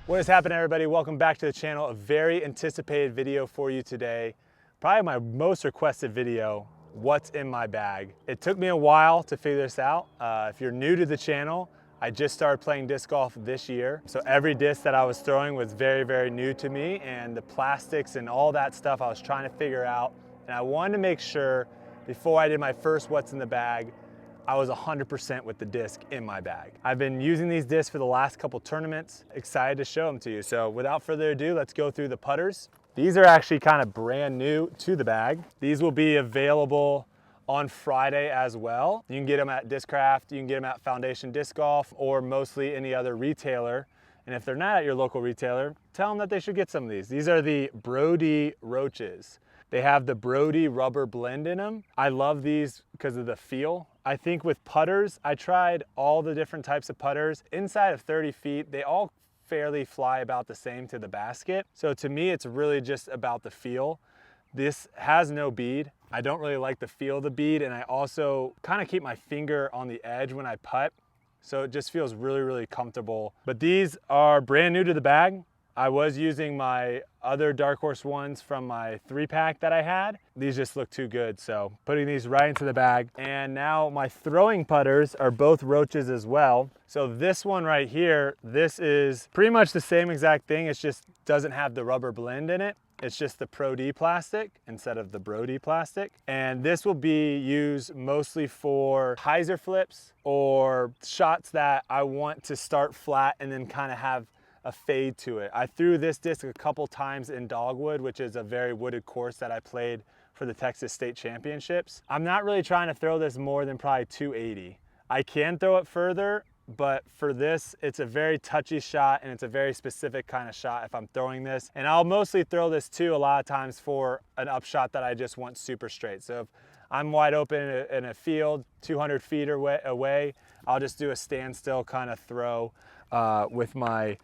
What is happening, everybody? Welcome back to the channel. A very anticipated video for you today. Probably my most requested video, what's in my bag. It took me a while to figure this out. If you're new to the channel, I just started playing disc golf this year. So every disc that I was throwing was very, very new to me, and the plastics and all that stuff I was trying to figure out. And I wanted to make sure before I did my first what's in the bag, I was 100% with the disc in my bag. I've been using these discs for the last couple tournaments. Excited to show them to you. So without further ado, let's go through the putters. These are actually kind of brand new to the bag. These will be available on Friday as well. You can get them at Discraft, you can get them at Foundation Disc Golf, or mostly any other retailer. And if they're not at your local retailer, tell them that they should get some of these. These are the Brodie Roaches. They have the Brodie rubber blend in them. I love these because of the feel. I think with putters, I tried all the different types of putters. Inside of 30 feet, they all fairly fly about the same to the basket. So to me, it's really just about the feel. This has no bead. I don't really like the feel of the bead, and I also kind of keep my finger on the edge when I putt. So it just feels really, really comfortable. But these are brand new to the bag. I was using my other Dark Horse ones from my 3-pack that I had. These just look too good, so putting these right into the bag. And now my throwing putters are both Roaches as well. So this one right here, this is pretty much the same exact thing. It just doesn't have the rubber blend in it. It's just the Pro D plastic instead of the Brodie plastic. And this will be used mostly for hyzer flips or shots that I want to start flat and then kind of have a fade to it. I threw this disc a couple times in Dogwood, which is a very wooded course that I played for the Texas State Championships. I'm not really trying to throw this more than probably 280. I can throw it further, but for this, it's a very touchy shot and it's a very specific kind of shot if I'm throwing this. And I'll mostly throw this too a lot of times for an upshot that I just want super straight. So if I'm wide open in a field, 200 feet away, I'll just do a standstill kind of throw with my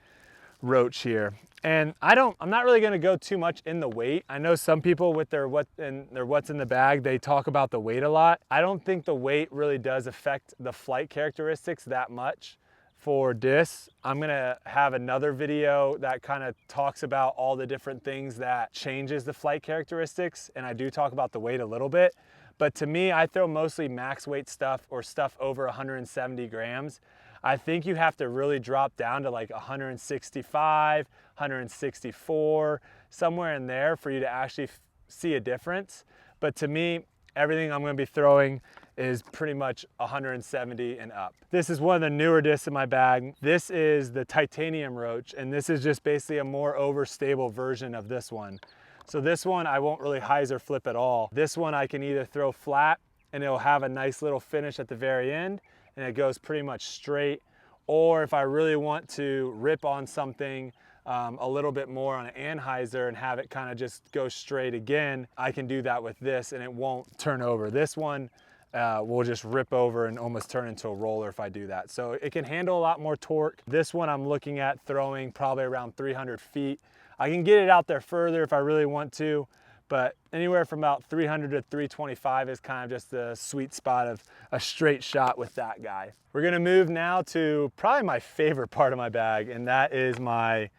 Roach here. And I'm not really going to go too much in the weight. I know some people with their what's in the bag, they talk about the weight a lot. I don't think the weight really does affect the flight characteristics that much for discs. I'm going to have another video that kind of talks about all the different things that changes the flight characteristics, and I do talk about the weight a little bit. But to me, I throw mostly max weight stuff or stuff over 170 grams. I think you have to really drop down to like 165, 164, somewhere in there for you to actually see a difference. But to me, everything I'm going to be throwing is pretty much 170 and up. This is one of the newer discs in my bag. This is the Titanium Roach, and this is just basically a more overstable version of this one. So this one, I won't really hyzer flip at all. This one I can either throw flat and it'll have a nice little finish at the very end, and it goes pretty much straight. Or if I really want to rip on something a little bit more on an anhyzer and have it kind of just go straight again, I can do that with this and it won't turn over. This one will just rip over and almost turn into a roller if I do that. So it can handle a lot more torque. This one I'm looking at throwing probably around 300 feet. I can get it out there further if I really want to, but anywhere from about 300 to 325 is kind of just the sweet spot of a straight shot with that guy. We're gonna move now to probably my favorite part of my bag, and that is my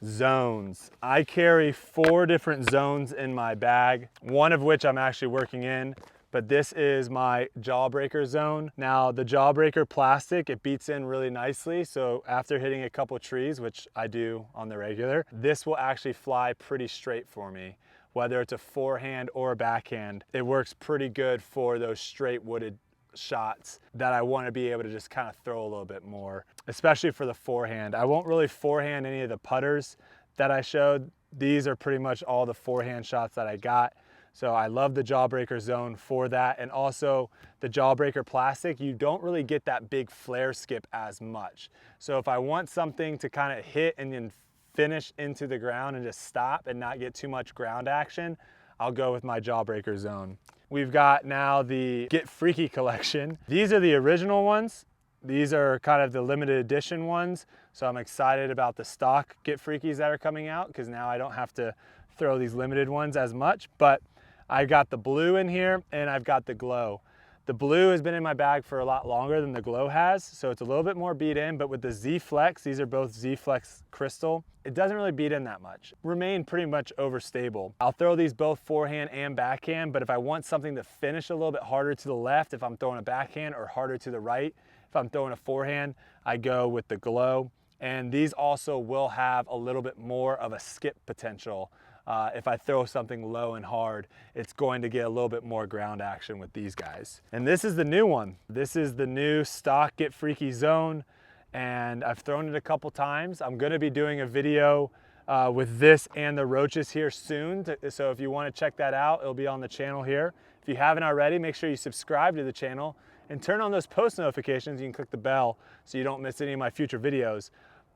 zones. I carry 4 different zones in my bag, one of which I'm actually working in, but this is my Jawbreaker Zone. Now the Jawbreaker plastic, it beats in really nicely, so after hitting a couple trees, which I do on the regular, this will actually fly pretty straight for me. Whether it's a forehand or a backhand, it works pretty good for those straight wooded shots that I want to be able to just kind of throw a little bit more, especially for the forehand. I won't really forehand any of the putters that I showed. These are pretty much all the forehand shots that I got. So I love the Jawbreaker Zone for that. And also the Jawbreaker plastic, you don't really get that big flare skip as much. So if I want something to kind of hit and then finish into the ground and just stop and not get too much ground action, I'll go with my Jawbreaker Zone. We've got now the Get Freaky collection. These are the original ones. These are kind of the limited edition ones. So I'm excited about the stock Get Freakies that are coming out, because now I don't have to throw these limited ones as much. But I've got the blue in here and I've got the glow. The blue has been in my bag for a lot longer than the GLO has, so it's a little bit more beat in, but with the Z Flex, these are both Z Flex crystal, it doesn't really beat in that much. Remain pretty much overstable. I'll throw these both forehand and backhand, but if I want something to finish a little bit harder to the left, if I'm throwing a backhand, or harder to the right, if I'm throwing a forehand, I go with the GLO. And these also will have a little bit more of a skip potential. If I throw something low and hard, it's going to get a little bit more ground action with these guys. And this is the new one. This is the new stock Get Freaky Zone, and I've thrown it a couple times. I'm gonna be doing a video with this and the Roaches here soon, so if you wanna check that out, it'll be on the channel here. If you haven't already, make sure you subscribe to the channel and turn on those post notifications. You can click the bell so you don't miss any of my future videos.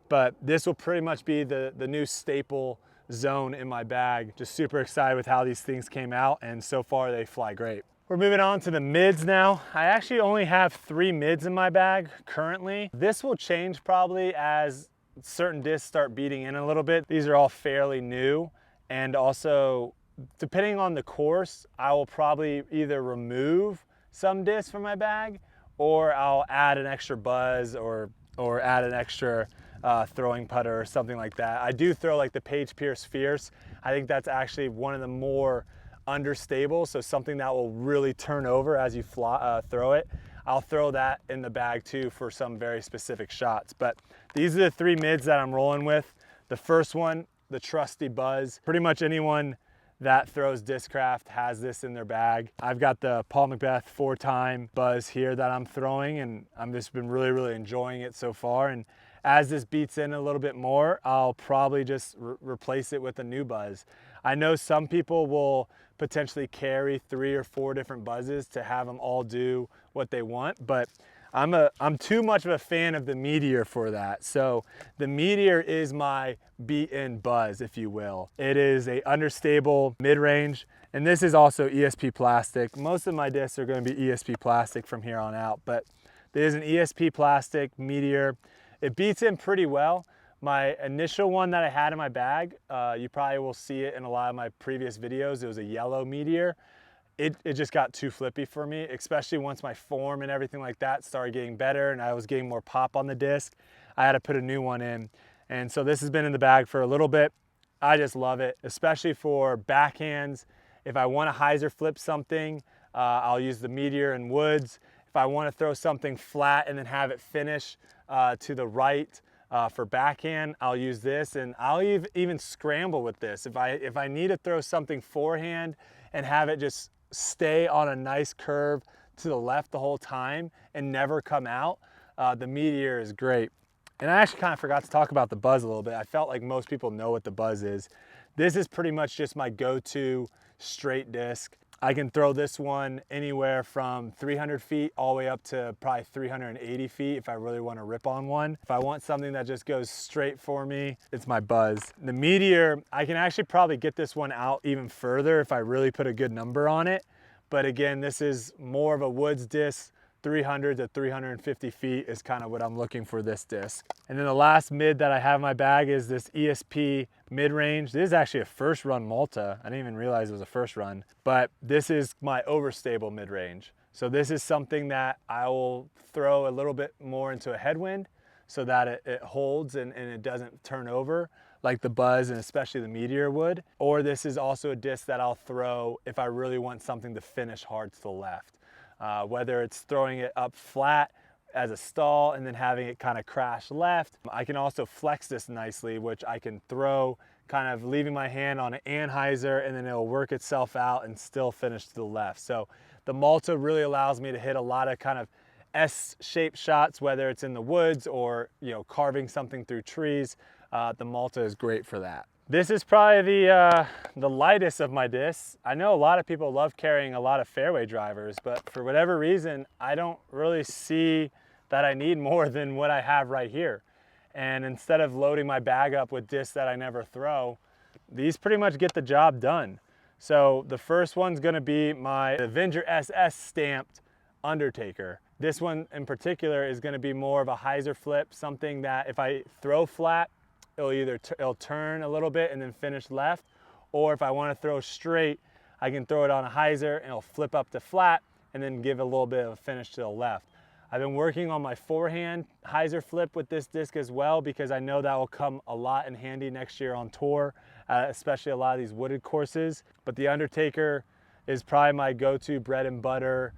But this will pretty much be the new staple zone in my bag. Just super excited with how these things came out, and so far they fly great. We're moving on to the mids now. I actually only have 3 mids in my bag currently. This will change probably as certain discs start beating in a little bit. These are all fairly new, and also depending on the course, I will probably either remove some discs from my bag, or I'll add an extra Buzzz or add an extra throwing putter or something like that. I do throw like the Page Pierce Fierce. I think that's actually one of the more understable, so something that will really turn over as you throw it. I'll throw that in the bag too for some very specific shots. But these are the 3 mids that I'm rolling with. The first one, the trusty Buzzz. Pretty much anyone that throws Discraft has this in their bag. I've got the Paul McBeth 4-time Buzzz here that I'm throwing, and I've just been really enjoying it so far. And as this beats in a little bit more, I'll probably just replace it with a new Buzzz. I know some people will potentially carry 3 or 4 different Buzzes to have them all do what they want, but I'm too much of a fan of the Meteor for that. So the Meteor is my beat-in Buzzz, if you will. It is a understable mid-range, and this is also ESP plastic. Most of my discs are going to be ESP plastic from here on out, but there's an ESP plastic Meteor. It beats in pretty well. My initial one that I had in my bag, you probably will see it in a lot of my previous videos. It was a yellow Meteor. It just got too flippy for me, especially once my form and everything like that started getting better and I was getting more pop on the disc. I had to put a new one in. And so this has been in the bag for a little bit. I just love it, especially for backhands. If I want to hyzer flip something, I'll use the Meteor and woods. If I want to throw something flat and then have it finish to the right for backhand, I'll use this, and I'll even scramble with this. If I need to throw something forehand and have it just stay on a nice curve to the left the whole time and never come out, the Meteor is great. And I actually kind of forgot to talk about the Buzzz a little bit. I felt like most people know what the Buzzz is. This is pretty much just my go-to straight disc. I can throw this one anywhere from 300 feet all the way up to probably 380 feet if I really want to rip on one. If I want something that just goes straight for me, it's my Buzzz. The Meteor, I can actually probably get this one out even further if I really put a good number on it. But again, this is more of a woods disc. 300 to 350 feet is kind of what I'm looking for this disc. And then the last mid that I have in my bag is this ESP mid-range. This is actually a first run Malta. I didn't even realize it was a first run, but this is my overstable mid-range. So this is something that I will throw a little bit more into a headwind so that it holds and it doesn't turn over like the Buzzz and especially the Meteor would. Or this is also a disc that I'll throw if I really want something to finish hard to the left. Whether it's throwing it up flat as a stall and then having it kind of crash left. I can also flex this nicely, which I can throw kind of leaving my hand on an anhyzer, and then it'll work itself out and still finish to the left. So the Malta really allows me to hit a lot of kind of S-shaped shots, whether it's in the woods or, you know, carving something through trees. The Malta is great for that. This is probably the lightest of my discs. I know a lot of people love carrying a lot of fairway drivers, but for whatever reason, I don't really see that I need more than what I have right here. And instead of loading my bag up with discs that I never throw, these pretty much get the job done. So the first one's gonna be my AvengerSS stamped Undertaker. This one in particular is gonna be more of a hyzer flip, something that if I throw flat, it'll turn a little bit and then finish left, or if I want to throw straight, I can throw it on a hyzer and it'll flip up to flat and then give a little bit of a finish to the left. I've been working on my forehand hyzer flip with this disc as well, because I know that will come a lot in handy next year on tour, especially a lot of these wooded courses. But the Undertaker is probably my go-to bread and butter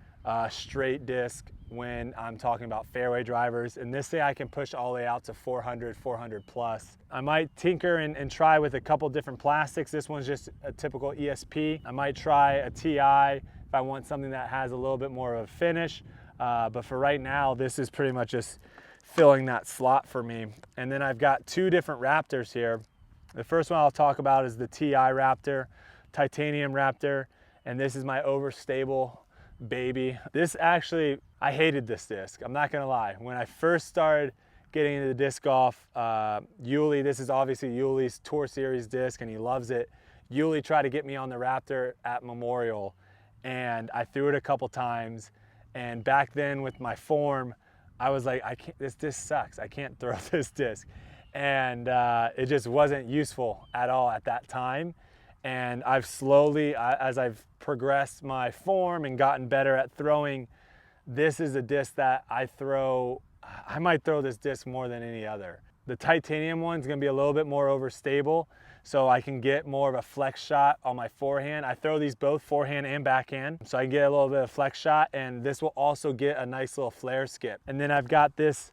straight disc when I'm talking about fairway drivers. And this thing I can push all the way out to 400, 400 plus. I might tinker and try with a couple different plastics. This one's just a typical ESP. I might try a TI if I want something that has a little bit more of a finish. But for right now, this is pretty much just filling that slot for me. And then I've got two different Raptors here. The first one I'll talk about is the TI Raptor, titanium Raptor, and this is my overstable baby. This actually, I hated this disc, I'm not gonna lie. When I first started getting into the disc golf, Yuli, this is obviously Yuli's Tour Series disc and he loves it. Yuli tried to get me on the Raptor at Memorial and I threw it a couple times. And back then with my form, I was like, this disc sucks. I can't throw this disc. And it just wasn't useful at all at that time. And I've slowly, as I've progressed my form and gotten better at throwing, this is a disc that I might throw this disc more than any other. The titanium one's gonna be a little bit more overstable, so I can get more of a flex shot on my forehand. I throw these both forehand and backhand, so I can get a little bit of flex shot, and this will also get a nice little flare skip. And then I've got this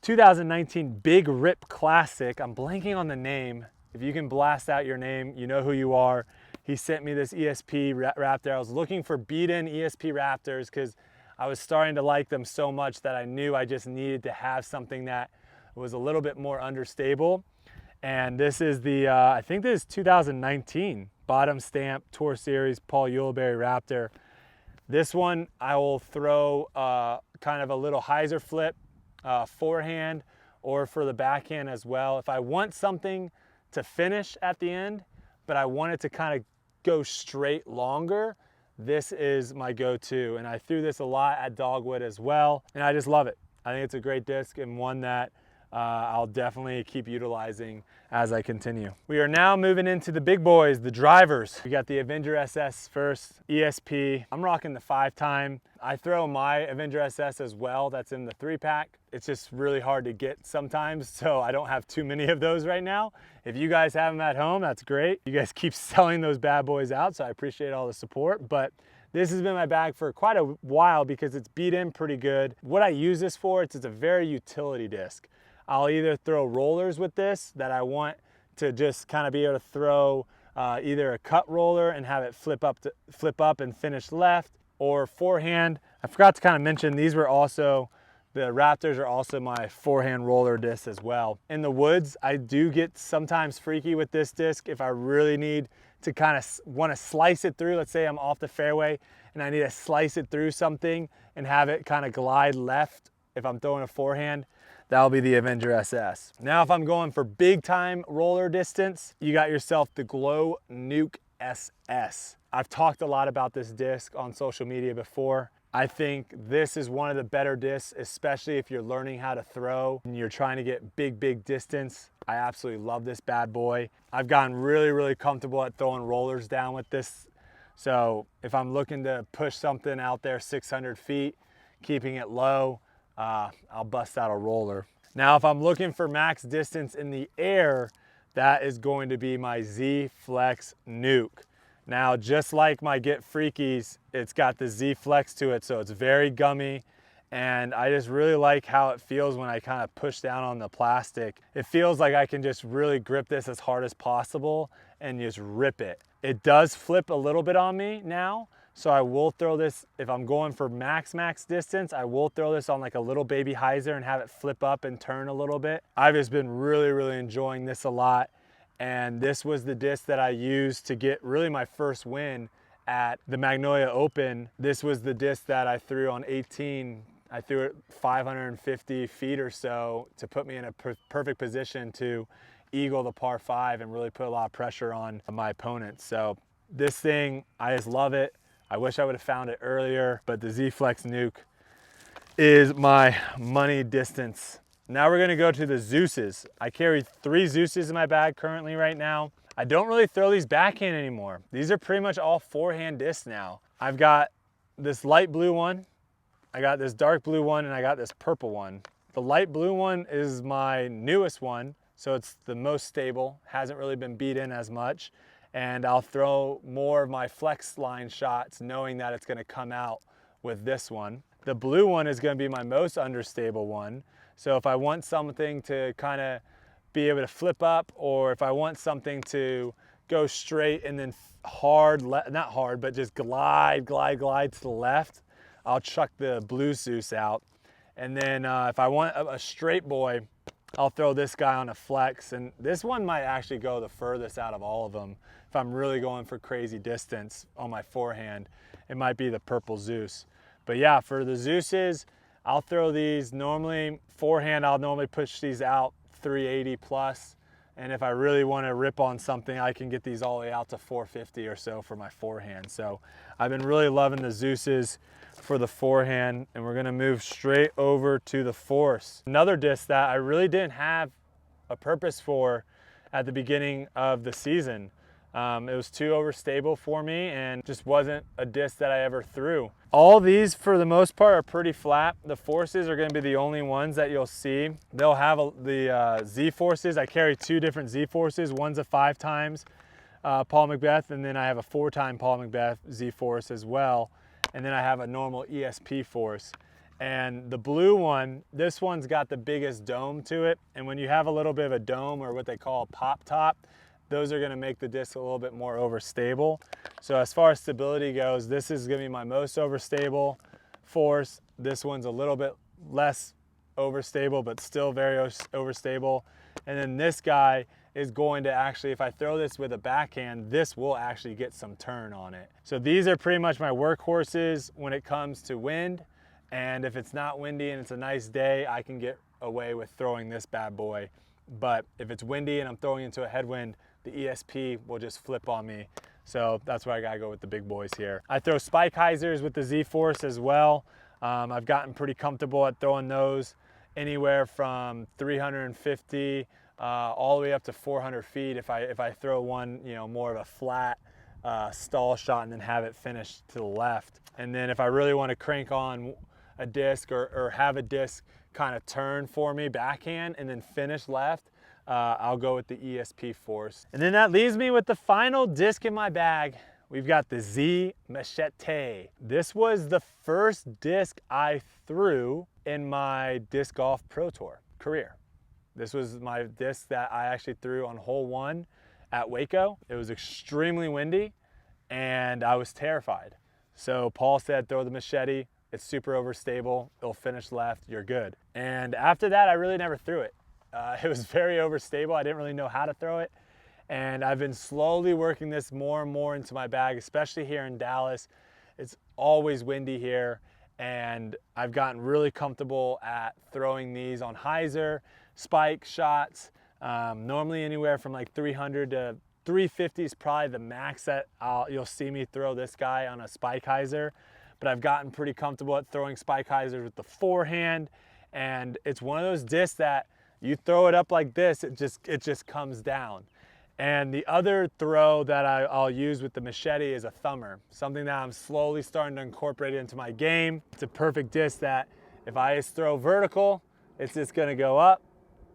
2019 Big Rip Classic. I'm blanking on the name. If you can blast out your name, you know who you are. He sent me this ESP Raptor. I was looking for beat-in ESP Raptors because I was starting to like them so much that I knew I just needed to have something that was a little bit more understable. And this is the, I think this is 2019 bottom stamp Tour Series Paul Ulibarri Raptor. This one I will throw kind of a little hyzer flip forehand or for the backhand as well. If I want something to finish at the end, but I want it to kind of go straight longer, this is my go-to. And I threw this a lot at Dogwood as well, and I just love it. I think it's a great disc and one that I'll definitely keep utilizing as I continue. We are now moving into the big boys, the drivers. We got the AvengerSS first, ESP. I'm rocking the 5-time. I throw my AvengerSS as well, that's in the 3-pack. It's just really hard to get sometimes, so I don't have too many of those right now. If you guys have them at home, that's great. You guys keep selling those bad boys out, so I appreciate all the support. But this has been my bag for quite a while because it's beat in pretty good. What I use this for, it's a very utility disc. I'll either throw rollers with this that I want to just kind of be able to throw either a cut roller and have it flip up and finish left, or forehand. I forgot to kind of mention these were also, the Raptors are also my forehand roller disc as well. In the woods, I do get sometimes freaky with this disc if I really need to kind of want to slice it through. Let's say I'm off the fairway and I need to slice it through something and have it kind of glide left if I'm throwing a forehand. That'll be the AvengerSS. Now, if I'm going for big time roller distance, you got yourself the GLO NukeSS. I've talked a lot about this disc on social media before. I think this is one of the better discs, especially if you're learning how to throw and you're trying to get big distance. I absolutely love this bad boy. I've gotten really comfortable at throwing rollers down with this. So if I'm looking to push something out there 600 feet, keeping it low, I'll bust out a roller. Now, if I'm looking for max distance in the air, that is going to be my FLX Nuke. Now, just like my Get Freakies, it's got the Z Flex to it, so it's very gummy. And I just really like how it feels when I kind of push down on the plastic. It feels like I can just really grip this as hard as possible and just rip it. It does flip a little bit on me now, so I will throw this, if I'm going for max distance, I will throw this on like a little baby hyzer and have it flip up and turn a little bit. I've just been really enjoying this a lot. And this was the disc that I used to get really my first win at the Magnolia Open. This was the disc that I threw on 18. I threw it 550 feet or so to put me in a perfect position to eagle the par 5 and really put a lot of pressure on my opponents. So this thing, I just love it. I wish I would have found it earlier, but the FLX Nuke is my money distance. Now we're gonna go to the Zeuses. I carry 3 Zeuses in my bag currently right now. I don't really throw these backhand anymore. These are pretty much all forehand discs now. I've got this light blue one, I got this dark blue one, and I got this purple one. The light blue one is my newest one, so it's the most stable, hasn't really been beat in as much, and I'll throw more of my flex line shots knowing that it's gonna come out with this one. The blue one is gonna be my most understable one, so if I want something to kind of be able to flip up, or if I want something to go straight and then hard, not hard, but just glide to the left, I'll chuck the blue Zeus out. And then if I want a straight boy, I'll throw this guy on a flex. And this one might actually go the furthest out of all of them. If I'm really going for crazy distance on my forehand, it might be the purple Zeus. But yeah, for the Zeuses, I'll throw these normally, forehand, I'll normally push these out 380 plus. And if I really want to rip on something, I can get these all the way out to 450 or so for my forehand. So I've been really loving the Zeuses for the forehand, and we're gonna move straight over to the Force. Another disc that I really didn't have a purpose for at the beginning of the season. It was too overstable for me and just wasn't a disc that I ever threw. All these, for the most part, are pretty flat. The Forces are gonna be the only ones that you'll see. They'll have the Z Forces. I carry two different Z Forces. One's a 5 times Paul McBeth, and then I have a 4-time Paul McBeth Z Force as well. And then I have a normal ESP Force. And the blue one, this one's got the biggest dome to it. And when you have a little bit of a dome, or what they call a pop top, those are gonna make the disc a little bit more overstable. So as far as stability goes, this is gonna be my most overstable Force. This one's a little bit less overstable, but still very overstable. And then this guy is going to actually, if I throw this with a backhand, this will actually get some turn on it. So these are pretty much my workhorses when it comes to wind. And if it's not windy and it's a nice day, I can get away with throwing this bad boy. But if it's windy and I'm throwing into a headwind, the ESP will just flip on me. So that's why I gotta go with the big boys here. I throw spike hyzers with the Z Force as well. I've gotten pretty comfortable at throwing those anywhere from 350 all the way up to 400 feet if I throw one, you know, more of a flat stall shot and then have it finish to the left. And then if I really want to crank on a disc or have a disc kind of turn for me backhand and then finish left, I'll go with the ESP Force. And then that leaves me with the final disc in my bag. We've got the Z Machete. This was the first disc I threw in my Disc Golf Pro Tour career. This was my disc that I actually threw on hole 1 at Waco. It was extremely windy and I was terrified. So Paul said, throw the Machete. It's super overstable. It'll finish left, you're good. And after that, I really never threw it. It was very overstable. I didn't really know how to throw it. And I've been slowly working this more and more into my bag, especially here in Dallas. It's always windy here. And I've gotten really comfortable at throwing these on hyzer, spike shots, normally anywhere from like 300 to 350 is probably the max that you'll see me throw this guy on a spike hyzer. But I've gotten pretty comfortable at throwing spike hyzers with the forehand. And it's one of those discs that you throw it up like this, it just comes down. And the other throw that I'll use with the Machete is a thumber, something that I'm slowly starting to incorporate into my game. It's a perfect disc that if I just throw vertical, it's just gonna go up,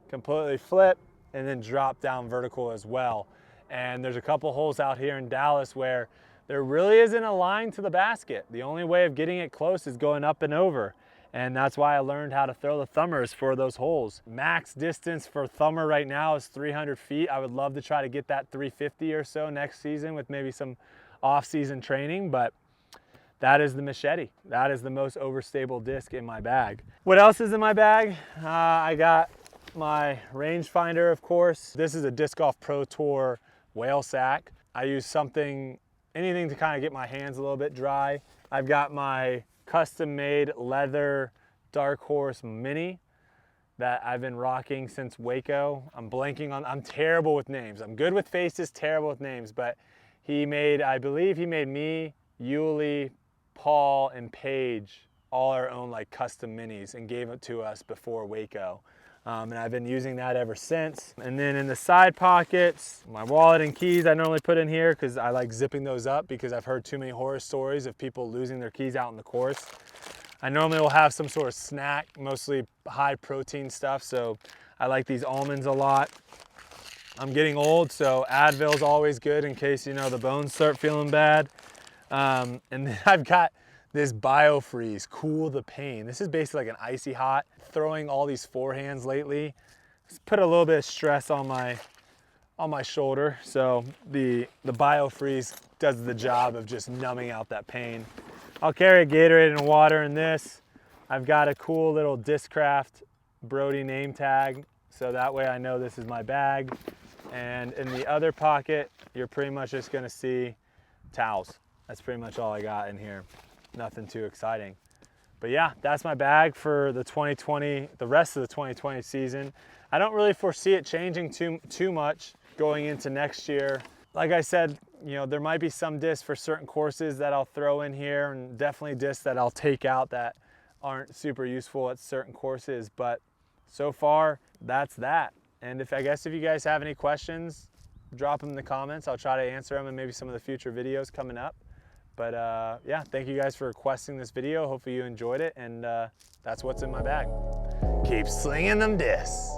completely flip, and then drop down vertical as well. And there's a couple holes out here in Dallas where there really isn't a line to the basket. The only way of getting it close is going up and over. And that's why I learned how to throw the thumbers for those holes. Max distance for thumber right now is 300 feet. I would love to try to get that 350 or so next season with maybe some off-season training, but that is the Machete. That is the most overstable disc in my bag. What else is in my bag? I got my rangefinder, of course. This is a Disc Golf Pro Tour whale sack. I use anything to kind of get my hands a little bit dry. I've got my custom-made leather Dark Horse Mini that I've been rocking since Waco. I'm terrible with names. I'm good with faces, terrible with names, but I believe he made me, Yuli, Paul, and Paige all our own like custom minis and gave it to us before Waco. And I've been using that ever since. And then in the side pockets, my wallet and keys I normally put in here because I like zipping those up because I've heard too many horror stories of people losing their keys out in the course. I normally will have some sort of snack, mostly high protein stuff, so I like these almonds a lot. I'm getting old, so Advil's always good in case, you know, the bones start feeling bad. And then I've got this BioFreeze, Cool the Pain. This is basically like an icy hot. Throwing all these forehands lately, it's put a little bit of stress on my shoulder. So the BioFreeze does the job of just numbing out that pain. I'll carry a Gatorade and water in this. I've got a cool little Discraft Brodie name tag, so that way I know this is my bag. And in the other pocket, you're pretty much just gonna see towels. That's pretty much all I got in here. Nothing too exciting. But yeah, that's my bag for the rest of the 2020 season. I don't really foresee it changing too much going into next year. Like I said, you know, there might be some discs for certain courses that I'll throw in here, and definitely discs that I'll take out that aren't super useful at certain courses. But so far, that's that. And I guess if you guys have any questions, drop them in the comments. I'll try to answer them in maybe some of the future videos coming up. But yeah, thank you guys for requesting this video. Hopefully you enjoyed it, and that's what's in my bag. Keep slinging them discs.